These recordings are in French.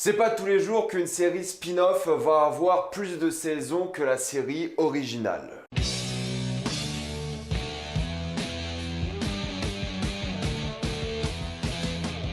C'est pas tous les jours qu'une série spin-off va avoir plus de saisons que la série originale.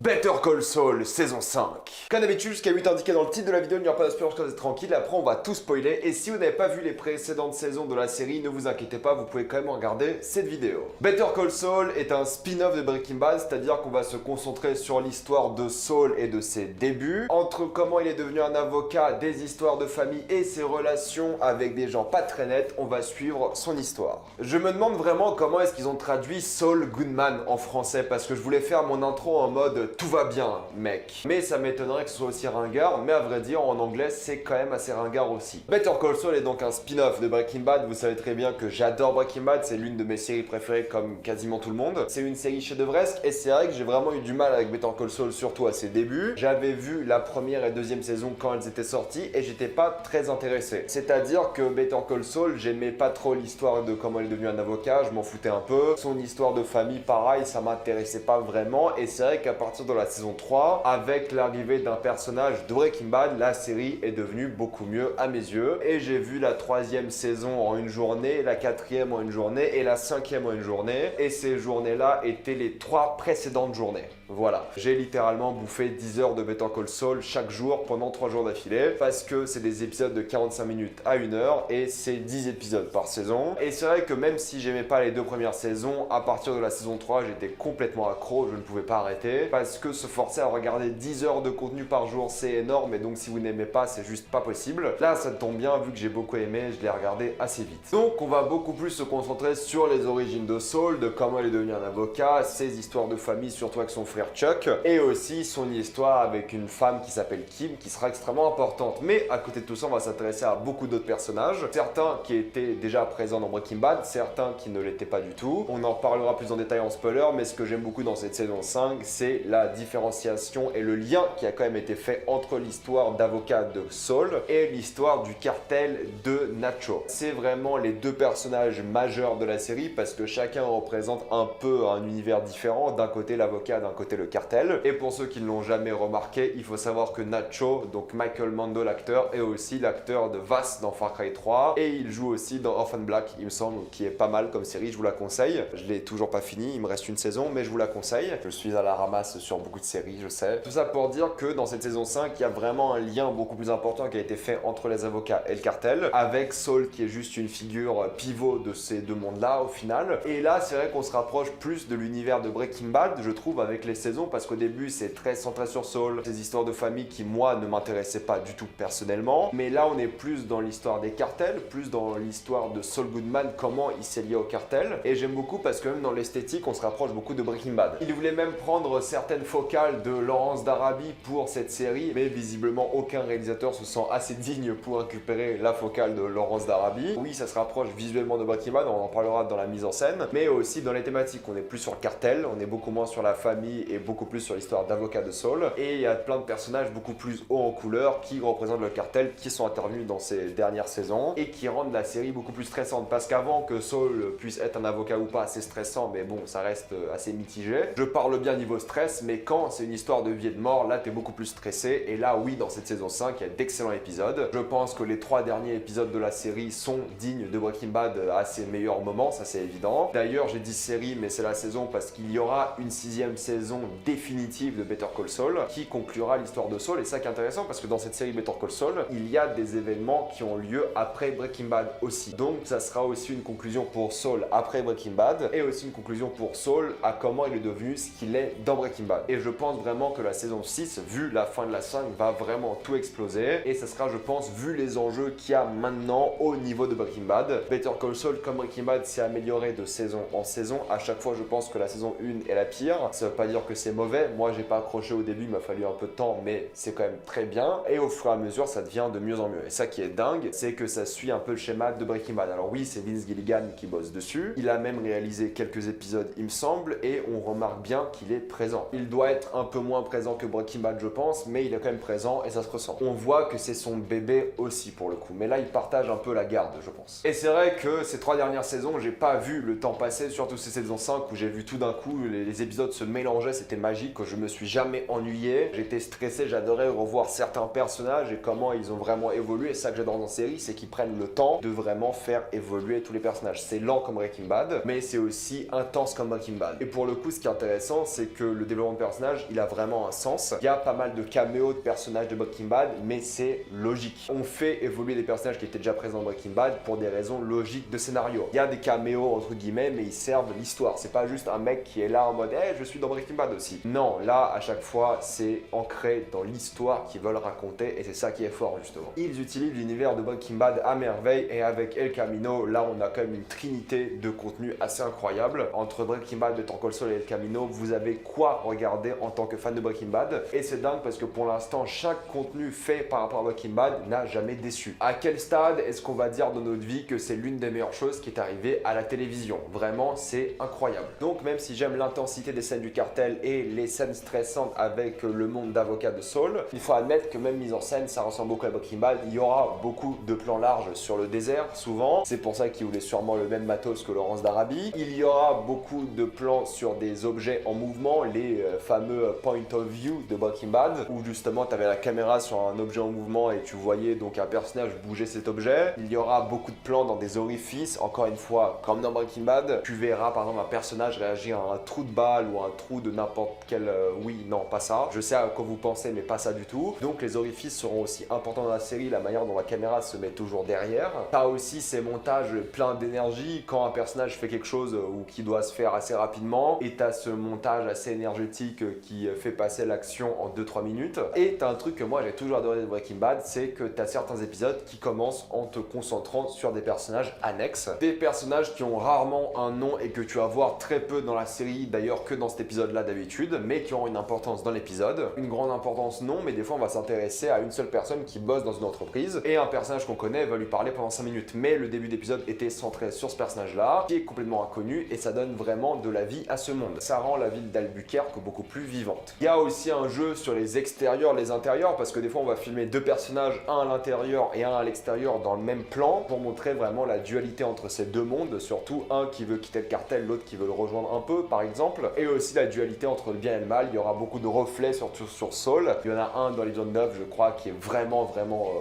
Better Call Saul, saison 5. Comme d'habitude, jusqu'à 8 indiqué dans le titre de la vidéo, il n'y aura pas de spoiler, je tranquille, après on va tout spoiler. Et si vous n'avez pas vu les précédentes saisons de la série, ne vous inquiétez pas, vous pouvez quand même regarder cette vidéo. Better Call Saul est un spin-off de Breaking Bad, c'est-à-dire qu'on va se concentrer sur l'histoire de Saul et de ses débuts, entre comment il est devenu un avocat, des histoires de famille et ses relations avec des gens pas très nets, on va suivre son histoire. Je me demande vraiment comment est-ce qu'ils ont traduit Saul Goodman en français, parce que je voulais faire mon intro en mode tout va bien, mec. Mais ça m'étonnerait que ce soit aussi ringard, mais à vrai dire, en anglais, c'est quand même assez ringard aussi. Better Call Saul est donc un spin-off de Breaking Bad. Vous savez très bien que j'adore Breaking Bad, c'est l'une de mes séries préférées comme quasiment tout le monde. C'est une série chef-d'œuvresque et c'est vrai que j'ai vraiment eu du mal avec Better Call Saul, surtout à ses débuts. J'avais vu la première et deuxième saison quand elles étaient sorties et j'étais pas très intéressé. C'est-à-dire que Better Call Saul, j'aimais pas trop l'histoire de comment il est devenu un avocat, je m'en foutais un peu. Son histoire de famille, pareil, ça m'intéressait pas vraiment et c'est vrai qu'à partir de la saison 3, avec l'arrivée d'un personnage de Breaking Bad, la série est devenue beaucoup mieux à mes yeux. Et j'ai vu la troisième saison en une journée, la quatrième en une journée et la cinquième en une journée. Et ces journées-là étaient les 3 précédentes journées. Voilà, j'ai littéralement bouffé 10 heures de Better Call Saul chaque jour pendant 3 jours d'affilée parce que c'est des épisodes de 45 minutes à 1 heure et c'est 10 épisodes par saison. Et c'est vrai que même si j'aimais pas les 2 premières saisons, à partir de la saison 3, j'étais complètement accro, je ne pouvais pas arrêter parce que se forcer à regarder 10 heures de contenu par jour, c'est énorme et donc si vous n'aimez pas, c'est juste pas possible. Là, ça tombe bien, vu que j'ai beaucoup aimé, je l'ai regardé assez vite. Donc, on va beaucoup plus se concentrer sur les origines de Saul, de comment il est devenu un avocat, ses histoires de famille, surtout avec son frère Chuck, et aussi son histoire avec une femme qui s'appelle Kim, qui sera extrêmement importante. Mais à côté de tout ça, on va s'intéresser à beaucoup d'autres personnages, certains qui étaient déjà présents dans Breaking Bad, certains qui ne l'étaient pas du tout. On en parlera plus en détail en spoiler, mais ce que j'aime beaucoup dans cette saison 5, c'est la différenciation et le lien qui a quand même été fait entre l'histoire d'avocat de Saul et l'histoire du cartel de Nacho. C'est vraiment les deux personnages majeurs de la série parce que chacun représente un peu un univers différent, d'un côté l'avocat, d'un côté le cartel. Et pour ceux qui ne l'ont jamais remarqué, il faut savoir que Nacho, donc Michael Mando l'acteur, est aussi l'acteur de Vass dans Far Cry 3 et il joue aussi dans Orphan Black, il me semble, qui est pas mal comme série, je vous la conseille. Je l'ai toujours pas fini, il me reste une saison, mais je vous la conseille. Je suis à la ramasse sur beaucoup de séries, je sais. Tout ça pour dire que dans cette saison 5, il y a vraiment un lien beaucoup plus important qui a été fait entre les avocats et le cartel, avec Saul qui est juste une figure pivot de ces deux mondes-là au final. Et là, c'est vrai qu'on se rapproche plus de l'univers de Breaking Bad, je trouve, avec les saisons, parce qu'au début, c'est très centré sur Saul, ces histoires de famille qui, moi, ne m'intéressaient pas du tout personnellement. Mais là, on est plus dans l'histoire des cartels, plus dans l'histoire de Saul Goodman, comment il s'est lié au cartel. Et j'aime beaucoup parce que même dans l'esthétique, on se rapproche beaucoup de Breaking Bad. Il voulait même prendre certaines focales de Lawrence d'Arabie pour cette série, mais visiblement aucun réalisateur se sent assez digne pour récupérer la focale de Lawrence d'Arabie. Oui, ça se rapproche visuellement de Breaking Bad, on en parlera dans la mise en scène, mais aussi dans les thématiques. On est plus sur le cartel, on est beaucoup moins sur la famille et beaucoup plus sur l'histoire d'avocat de Saul. Et il y a plein de personnages beaucoup plus hauts en couleur qui représentent le cartel, qui sont intervenus dans ces dernières saisons et qui rendent la série beaucoup plus stressante. Parce qu'avant que Saul puisse être un avocat ou pas, c'est stressant, mais bon, ça reste assez mitigé. Je parle bien niveau stress, mais quand c'est une histoire de vie et de mort, là, t'es beaucoup plus stressé. Et là, oui, dans cette saison 5, il y a d'excellents épisodes. Je pense que les 3 derniers épisodes de la série sont dignes de Breaking Bad à ses meilleurs moments, ça c'est évident. D'ailleurs, j'ai dit série, mais c'est la saison parce qu'il y aura une 6e saison définitive de Better Call Saul qui conclura l'histoire de Saul. Et ça qui est intéressant parce que dans cette série Better Call Saul, il y a des événements qui ont lieu après Breaking Bad aussi. Donc, ça sera aussi une conclusion pour Saul après Breaking Bad et aussi une conclusion pour Saul à comment il est devenu ce qu'il est dans Breaking Bad. Et je pense vraiment que la saison 6, vu la fin de la 5, va vraiment tout exploser. Et ça sera, je pense, vu les enjeux qu'il y a maintenant au niveau de Breaking Bad. Better Call Saul, comme Breaking Bad, s'est amélioré de saison en saison. À chaque fois, je pense que la saison 1 est la pire. Ça veut pas dire que c'est mauvais. Moi, j'ai pas accroché au début, il m'a fallu un peu de temps, mais c'est quand même très bien. Et au fur et à mesure, ça devient de mieux en mieux. Et ça qui est dingue, c'est que ça suit un peu le schéma de Breaking Bad. Alors oui, c'est Vince Gilligan qui bosse dessus. Il a même réalisé quelques épisodes, il me semble, et on remarque bien qu'il est présent. Il il doit être un peu moins présent que Breaking Bad je pense, mais il est quand même présent et ça se ressent. On voit que c'est son bébé aussi pour le coup, mais là il partage un peu la garde je pense. Et c'est vrai que ces 3 dernières saisons, j'ai pas vu le temps passer, surtout ces saisons 5 où j'ai vu tout d'un coup les épisodes se mélangeaient, c'était magique, je me suis jamais ennuyé, j'étais stressé, j'adorais revoir certains personnages et comment ils ont vraiment évolué. Et ça que j'adore dans la série, c'est qu'ils prennent le temps de vraiment faire évoluer tous les personnages. C'est lent comme Breaking Bad, mais c'est aussi intense comme Breaking Bad. Et pour le coup, ce qui est intéressant, c'est que le développement de personnage, il a vraiment un sens. Il y a pas mal de caméos de personnages de Breaking Bad, mais c'est logique. On fait évoluer des personnages qui étaient déjà présents dans Breaking Bad pour des raisons logiques de scénario. Il y a des caméos entre guillemets, mais ils servent l'histoire. C'est pas juste un mec qui est là en mode hey, je suis dans Breaking Bad aussi. Non, là, à chaque fois, c'est ancré dans l'histoire qu'ils veulent raconter et c'est ça qui est fort justement. Ils utilisent l'univers de Breaking Bad à merveille et avec El Camino, là, on a quand même une trinité de contenu assez incroyable. Entre Breaking Bad, Better Call Saul et El Camino, vous avez quoi regarder en tant que fan de Breaking Bad. Et c'est dingue parce que pour l'instant, chaque contenu fait par rapport à Breaking Bad n'a jamais déçu. À quel stade est-ce qu'on va dire dans notre vie que c'est l'une des meilleures choses qui est arrivée à la télévision? Vraiment, c'est incroyable. Donc même si j'aime l'intensité des scènes du cartel et les scènes stressantes avec le monde d'avocat de Saul, il faut admettre que même mise en scène, ça ressemble beaucoup à Breaking Bad. Il y aura beaucoup de plans larges sur le désert, souvent. C'est pour ça qu'il voulait sûrement le même matos que Laurence d'Arabie. Il y aura beaucoup de plans sur des objets en mouvement, les fameux point of view de Breaking Bad, où justement tu avais la caméra sur un objet en mouvement et tu voyais donc un personnage bouger cet objet. Il y aura beaucoup de plans dans des orifices, encore une fois, comme dans Breaking Bad. Tu verras par exemple un personnage réagir à un trou de balle ou à un trou de n'importe quel... oui, non, pas ça. Je sais à quoi vous pensez, mais pas ça du tout. Donc les orifices seront aussi importants dans la série, la manière dont la caméra se met toujours derrière. T'as aussi ces montages pleins d'énergie quand un personnage fait quelque chose ou qui doit se faire assez rapidement, et t'as ce montage assez énergétique qui fait passer l'action en 2-3 minutes. Et t'as un truc que moi j'ai toujours adoré de Breaking Bad, c'est que t'as certains épisodes qui commencent en te concentrant sur des personnages annexes, des personnages qui ont rarement un nom et que tu vas voir très peu dans la série, d'ailleurs que dans cet épisode là d'habitude, mais qui ont une importance dans l'épisode. Une grande importance non, mais des fois on va s'intéresser à une seule personne qui bosse dans une entreprise et un personnage qu'on connaît va lui parler pendant 5 minutes. Mais le début d'épisode était centré sur ce personnage-là, qui est complètement inconnu, et ça donne vraiment de la vie à ce monde. Ça rend la ville d'Albuquerque beaucoup plus vivante. Il y a aussi un jeu sur les extérieurs, les intérieurs, parce que des fois on va filmer deux personnages, un à l'intérieur et un à l'extérieur dans le même plan, pour montrer vraiment la dualité entre ces deux mondes, surtout un qui veut quitter le cartel, l'autre qui veut le rejoindre un peu par exemple, et aussi la dualité entre le bien et le mal. Il y aura beaucoup de reflets surtout sur Saul. Il y en a un dans l'épisode 9 je crois qui est vraiment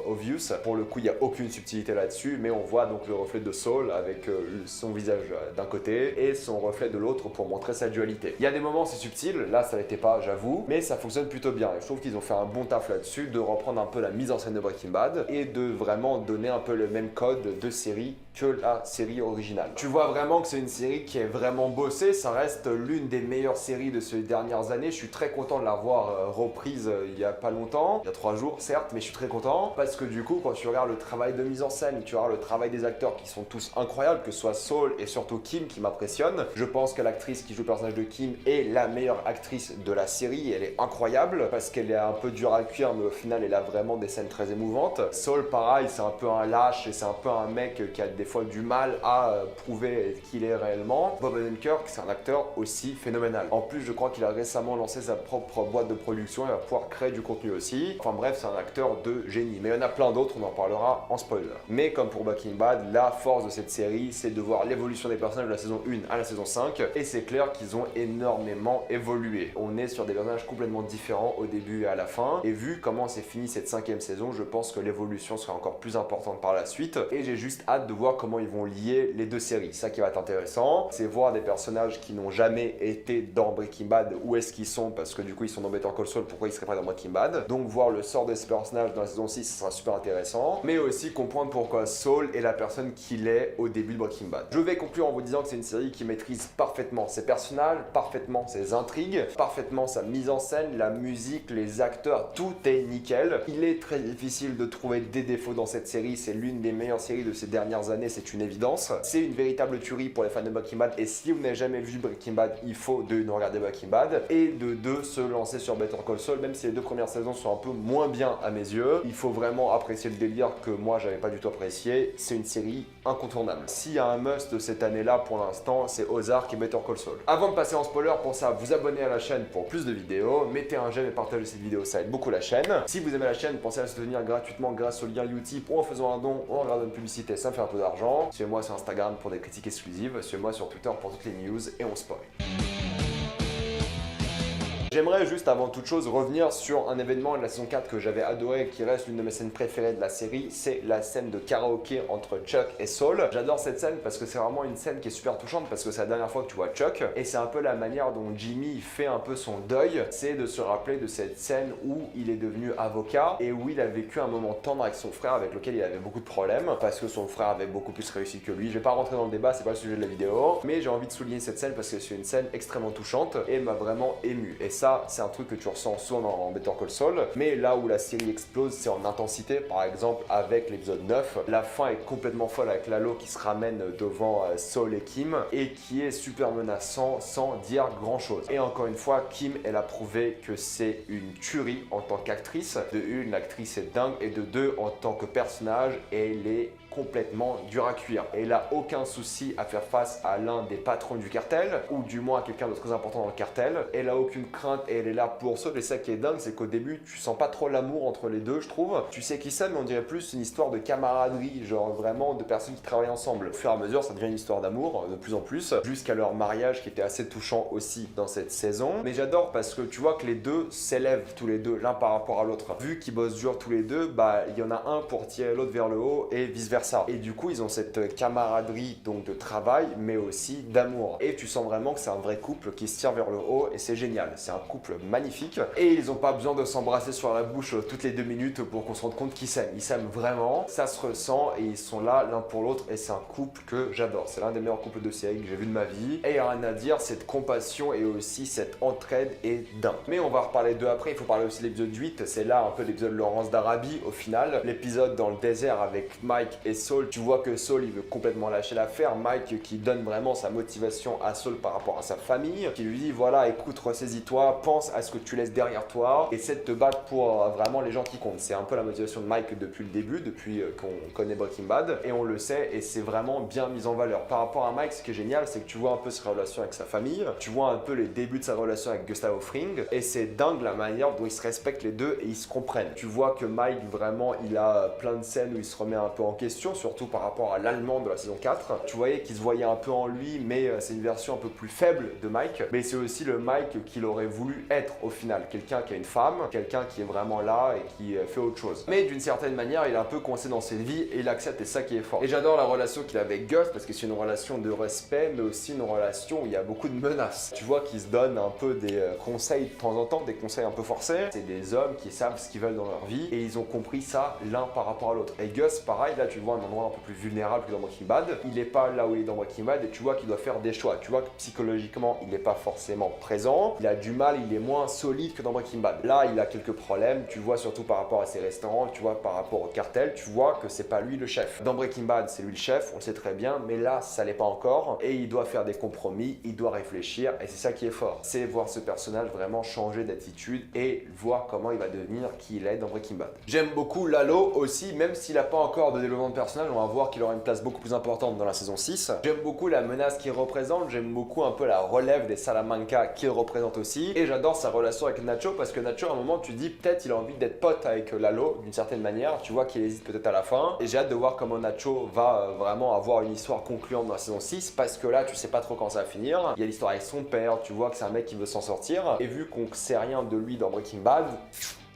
obvious. Pour le coup il n'y a aucune subtilité là-dessus, mais on voit donc le reflet de Saul avec son visage d'un côté et son reflet de l'autre pour montrer sa dualité. Il y a des moments c'est subtil, là ça l'était pas j'avoue, mais ça fonctionne plutôt bien et je trouve qu'ils ont fait un bon taf là-dessus de reprendre un peu la mise en scène de Breaking Bad et de vraiment donner un peu le même code de série que la série originale. Tu vois vraiment que c'est une série qui est vraiment bossée, ça reste l'une des meilleures séries de ces dernières années. Je suis très content de l'avoir reprise il y a pas longtemps, il y a 3 jours certes, mais je suis très content parce que du coup quand tu regardes le travail de mise en scène, tu regardes le travail des acteurs qui sont tous incroyables, que ce soit Saul et surtout Kim qui m'impressionne. Je pense que l'actrice qui joue le personnage de Kim est la meilleure actrice de la série, elle est incroyable parce qu'elle est un peu dure à cuire, mais au final elle a vraiment des scènes très émouvantes. Saul pareil, c'est un peu un lâche et c'est un peu un mec qui a des fois du mal à prouver qui il est réellement. Bob Odenkirk, c'est un acteur aussi phénoménal. En plus, je crois qu'il a récemment lancé sa propre boîte de production et va pouvoir créer du contenu aussi. Enfin bref, c'est un acteur de génie. Mais il y en a plein d'autres, on en parlera en spoiler. Mais comme pour Breaking Bad, la force de cette série, c'est de voir l'évolution des personnages de la saison 1 à la saison 5. Et c'est clair qu'ils ont énormément évolué. On est sur des personnages complètement différents au début et à la fin. Et vu comment c'est fini cette 5e saison, je pense que l'évolution sera encore plus importante par la suite. Et j'ai juste hâte de voir comment ils vont lier les deux séries. Ça qui va être intéressant, c'est voir des personnages qui n'ont jamais été dans Breaking Bad, où est-ce qu'ils sont, parce que du coup ils sont dans Better Call Saul, pourquoi ils seraient pas dans Breaking Bad. Donc voir le sort de ces personnages dans la saison 6, ça sera super intéressant, mais aussi comprendre pourquoi Saul est la personne qu'il est au début de Breaking Bad. Je vais conclure en vous disant que c'est une série qui maîtrise parfaitement ses personnages, parfaitement ses intrigues, parfaitement sa mise en scène, la musique, les acteurs, tout est nickel. Il est très difficile de trouver des défauts dans cette série, c'est l'une des meilleures séries de ces dernières années, c'est une évidence. C'est une véritable tuerie pour les fans de Breaking Bad, et si vous n'avez jamais vu Breaking Bad, il faut de une regarder Breaking Bad et de deux se lancer sur Better Call Saul, même si les 2 premières saisons sont un peu moins bien à mes yeux. Il faut vraiment apprécier le délire que moi j'avais pas du tout apprécié. C'est une série incontournable. S'il y a un must de cette année là pour l'instant, c'est Ozark et Better Call Saul. Avant de passer en spoiler, pour ça vous abonnez à à la chaîne pour plus de vidéos, mettez un j'aime et partagez cette vidéo, ça aide beaucoup la chaîne. Si vous aimez la chaîne, pensez à la soutenir gratuitement grâce au lien Utip ou en faisant un don ou en regardant une publicité, ça me fait un peu d'argent. Suivez-moi sur Instagram pour des critiques exclusives, suivez-moi sur Twitter pour toutes les news et on spoil. J'aimerais juste avant toute chose revenir sur un événement de la saison 4 que j'avais adoré, qui reste l'une de mes scènes préférées de la série, c'est la scène de karaoké entre Chuck et Saul. J'adore cette scène parce que c'est vraiment une scène qui est super touchante parce que c'est la dernière fois que tu vois Chuck et c'est un peu la manière dont Jimmy fait un peu son deuil, c'est de se rappeler de cette scène où il est devenu avocat et où il a vécu un moment tendre avec son frère avec lequel il avait beaucoup de problèmes parce que son frère avait beaucoup plus réussi que lui. Je vais pas rentrer dans le débat, c'est pas le sujet de la vidéo, mais j'ai envie de souligner cette scène parce que c'est une scène extrêmement touchante et m'a vraiment ému. Et ça, c'est un truc que tu ressens souvent dans Better Call Saul, mais là où la série explose, c'est en intensité. Par exemple, avec l'épisode 9, la fin est complètement folle avec Lalo qui se ramène devant Saul et Kim et qui est super menaçant sans dire grand chose. Et encore une fois, Kim, elle a prouvé que c'est une tuerie en tant qu'actrice. De une, l'actrice est dingue et de deux, en tant que personnage, elle est complètement dur à cuire. Et elle a aucun souci à faire face à l'un des patrons du cartel, ou du moins à quelqu'un de très important dans le cartel. Elle a aucune crainte et elle est là pour Saul. Et ça qui est dingue, c'est qu'au début, tu sens pas trop l'amour entre les deux, je trouve. Tu sais qui c'est, mais on dirait plus une histoire de camaraderie, genre vraiment de personnes qui travaillent ensemble. Au fur et à mesure, ça devient une histoire d'amour, de plus en plus, jusqu'à leur mariage qui était assez touchant aussi dans cette saison. Mais j'adore parce que tu vois que les deux s'élèvent tous les deux l'un par rapport à l'autre. Vu qu'ils bossent dur tous les deux, bah il y en a un pour tirer l'autre vers le haut et vice versa. Et du coup, ils ont cette camaraderie donc de travail, mais aussi d'amour. Et tu sens vraiment que c'est un vrai couple qui se tire vers le haut et c'est génial. C'est un couple magnifique. Et ils n'ont pas besoin de s'embrasser sur la bouche toutes les 2 minutes pour qu'on se rende compte qu'ils s'aiment. Ils s'aiment vraiment, ça se ressent et ils sont là l'un pour l'autre et c'est un couple que j'adore. C'est l'un des meilleurs couples de série que j'ai vu de ma vie. Et il n'y a rien à dire, cette compassion et aussi cette entraide est dingue. Mais on va reparler d'eux après. Il faut parler aussi de l'épisode 8. C'est là un peu l'épisode Laurence d'Arabie au final. L'épisode dans le désert avec Mike et Saul, tu vois que Saul il veut complètement lâcher l'affaire. Mike qui donne vraiment sa motivation à Saul par rapport à sa famille, qui lui dit voilà écoute ressaisis-toi, pense à ce que tu laisses derrière toi, essaie de te battre pour vraiment les gens qui comptent. C'est un peu la motivation de Mike depuis le début, depuis qu'on connaît Breaking Bad et on le sait et c'est vraiment bien mis en valeur. Par rapport à Mike, ce qui est génial c'est que tu vois un peu sa relation avec sa famille, tu vois un peu les débuts de sa relation avec Gustavo Fring et c'est dingue la manière dont ils se respectent les deux et ils se comprennent. Tu vois que Mike vraiment il a plein de scènes où il se remet un peu en question, surtout par rapport à l'allemand de la saison 4. Tu voyais qu'il se voyait un peu en lui, mais c'est une version un peu plus faible de Mike. Mais c'est aussi le Mike qu'il aurait voulu être au final. Quelqu'un qui a une femme, quelqu'un qui est vraiment là et qui fait autre chose. Mais d'une certaine manière, il est un peu coincé dans cette vie et il accepte et c'est ça qui est fort. Et j'adore la relation qu'il a avec Gus parce que c'est une relation de respect, mais aussi une relation où il y a beaucoup de menaces. Tu vois qu'il se donne un peu des conseils de temps en temps, des conseils un peu forcés. C'est des hommes qui savent ce qu'ils veulent dans leur vie et ils ont compris ça l'un par rapport à l'autre. Et Gus, pareil, là tu vois un endroit un peu plus vulnérable que dans Breaking Bad. Il n'est pas là où il est dans Breaking Bad et tu vois qu'il doit faire des choix. Tu vois que psychologiquement, il n'est pas forcément présent. Il a du mal, il est moins solide que dans Breaking Bad. Là, il a quelques problèmes. Tu vois surtout par rapport à ses restaurants, tu vois par rapport au cartel, tu vois que c'est pas lui le chef. Dans Breaking Bad, c'est lui le chef, on le sait très bien, mais là, ça l'est pas encore et il doit faire des compromis, il doit réfléchir et c'est ça qui est fort. C'est voir ce personnage vraiment changer d'attitude et voir comment il va devenir qui il est dans Breaking Bad. J'aime beaucoup Lalo aussi, même s'il n'a pas encore de développement de personnage, on va voir qu'il aura une place beaucoup plus importante dans la saison 6. J'aime beaucoup la menace qu'il représente, j'aime beaucoup un peu la relève des Salamanca qu'il représente aussi. Et j'adore sa relation avec Nacho parce que Nacho, à un moment, tu dis peut-être il a envie d'être pote avec Lalo d'une certaine manière. Tu vois qu'il hésite peut-être à la fin. Et j'ai hâte de voir comment Nacho va vraiment avoir une histoire concluante dans la saison 6 parce que là, tu sais pas trop quand ça va finir. Il y a l'histoire avec son père, tu vois que c'est un mec qui veut s'en sortir. Et vu qu'on sait rien de lui dans Breaking Bad,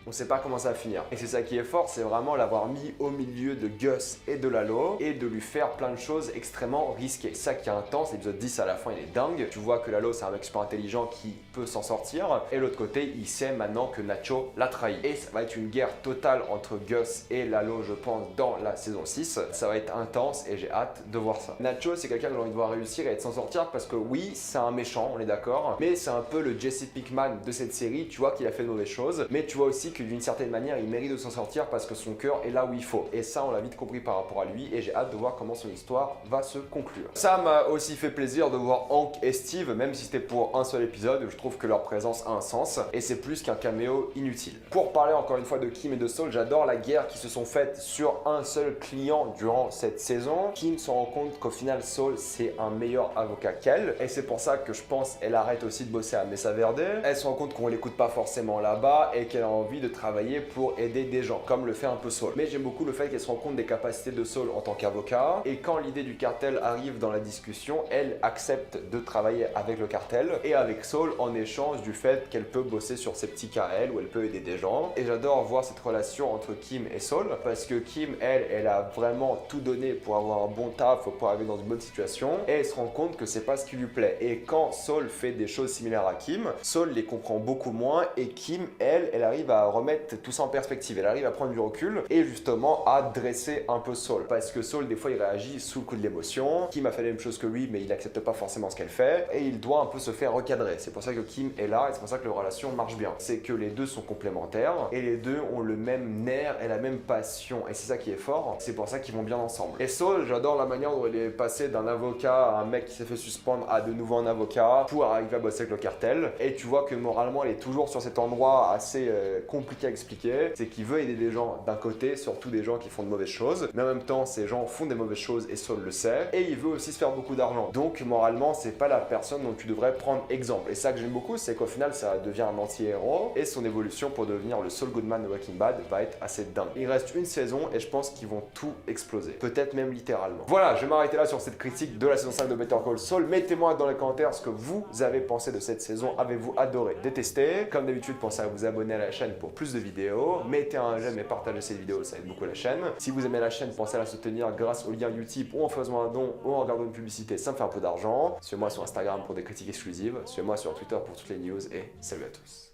on sait pas comment ça va finir. Et c'est ça qui est fort, c'est vraiment l'avoir mis au milieu de Gus et de Lalo et de lui faire plein de choses extrêmement risquées. Ça qui est intense, l'épisode 10 à la fin il est dingue. Tu vois que Lalo c'est un mec super intelligent qui peut s'en sortir. Et l'autre côté, il sait maintenant que Nacho l'a trahi. Et ça va être une guerre totale entre Gus et Lalo, je pense, dans la saison 6. Ça va être intense et j'ai hâte de voir ça. Nacho, c'est quelqu'un que j'ai envie de voir réussir et de s'en sortir parce que oui, c'est un méchant, on est d'accord. Mais c'est un peu le Jesse Pinkman de cette série. Tu vois qu'il a fait de mauvaises choses. Mais tu vois aussi que d'une certaine manière, il mérite de s'en sortir parce que son cœur est là où il faut. Et ça, on l'a vite compris par rapport à lui et j'ai hâte de voir comment son histoire va se conclure. Ça m'a aussi fait plaisir de voir Hank et Steve, même si c'était pour un seul épisode, je trouve que leur présence a un sens et c'est plus qu'un caméo inutile. Pour parler encore une fois de Kim et de Saul, j'adore la guerre qui se sont faites sur un seul client durant cette saison. Kim se rend compte qu'au final, Saul, c'est un meilleur avocat qu'elle et c'est pour ça que je pense qu'elle arrête aussi de bosser à Mesa Verde. Elle se rend compte qu'on l'écoute pas forcément là-bas et qu'elle a envie de travailler pour aider des gens, comme le fait un peu Saul. Mais j'aime beaucoup le fait qu'elle se rend compte des capacités de Saul en tant qu'avocat et quand l'idée du cartel arrive dans la discussion, elle accepte de travailler avec le cartel et avec Saul en échange du fait qu'elle peut bosser sur ses petits cas elle, où elle peut aider des gens. Et j'adore voir cette relation entre Kim et Saul parce que Kim, elle a vraiment tout donné pour avoir un bon taf, pour arriver dans une bonne situation et elle se rend compte que c'est pas ce qui lui plaît. Et quand Saul fait des choses similaires à Kim, Saul les comprend beaucoup moins et Kim, elle arrive à remettre tout ça en perspective. Elle arrive à prendre du recul et justement à dresser un peu Saul parce que Saul, des fois, il réagit sous le coup de l'émotion. Kim a fait la même chose que lui, mais il n'accepte pas forcément ce qu'elle fait et il doit un peu se faire recadrer. C'est pour ça que Kim est là et c'est pour ça que leur relation marche bien. C'est que les deux sont complémentaires et les deux ont le même nerf et la même passion et c'est ça qui est fort. C'est pour ça qu'ils vont bien ensemble. Et Saul, j'adore la manière dont il est passé d'un avocat à un mec qui s'est fait suspendre à de nouveau un avocat pour arriver à bosser avec le cartel. Et tu vois que moralement, il est toujours sur cet endroit assez compliqué à expliquer. C'est qu'il veut aider des gens d'un côté, surtout des gens qui font de mauvaises choses. Mais en même temps, ces gens font des mauvaises choses et Saul le sait. Et il veut aussi se faire beaucoup d'argent. Donc moralement, c'est pas la personne dont tu devrais prendre exemple. Et ça que j'aime beaucoup, c'est qu'au final, ça devient un anti-héros. Et son évolution pour devenir le Saul Goodman de Breaking Bad va être assez dingue. Il reste une saison et je pense qu'ils vont tout exploser. Peut-être même littéralement. Voilà, je vais m'arrêter là sur cette critique de la saison 5 de Better Call Saul. Mettez-moi dans les commentaires ce que vous avez pensé de cette saison. Avez-vous adoré, détesté? Comme d'habitude, pensez à vous abonner à la chaîne pour plus de vidéos. Mettez un j'aime et partagez cette vidéo, ça aide beaucoup la chaîne. Si vous aimez la chaîne, pensez à la soutenir grâce au lien Utip ou en faisant un don ou en regardant une publicité, ça me fait un peu d'argent. Suivez-moi sur Instagram pour des critiques exclusives. Suivez-moi sur Twitter pour toutes les news et salut à tous.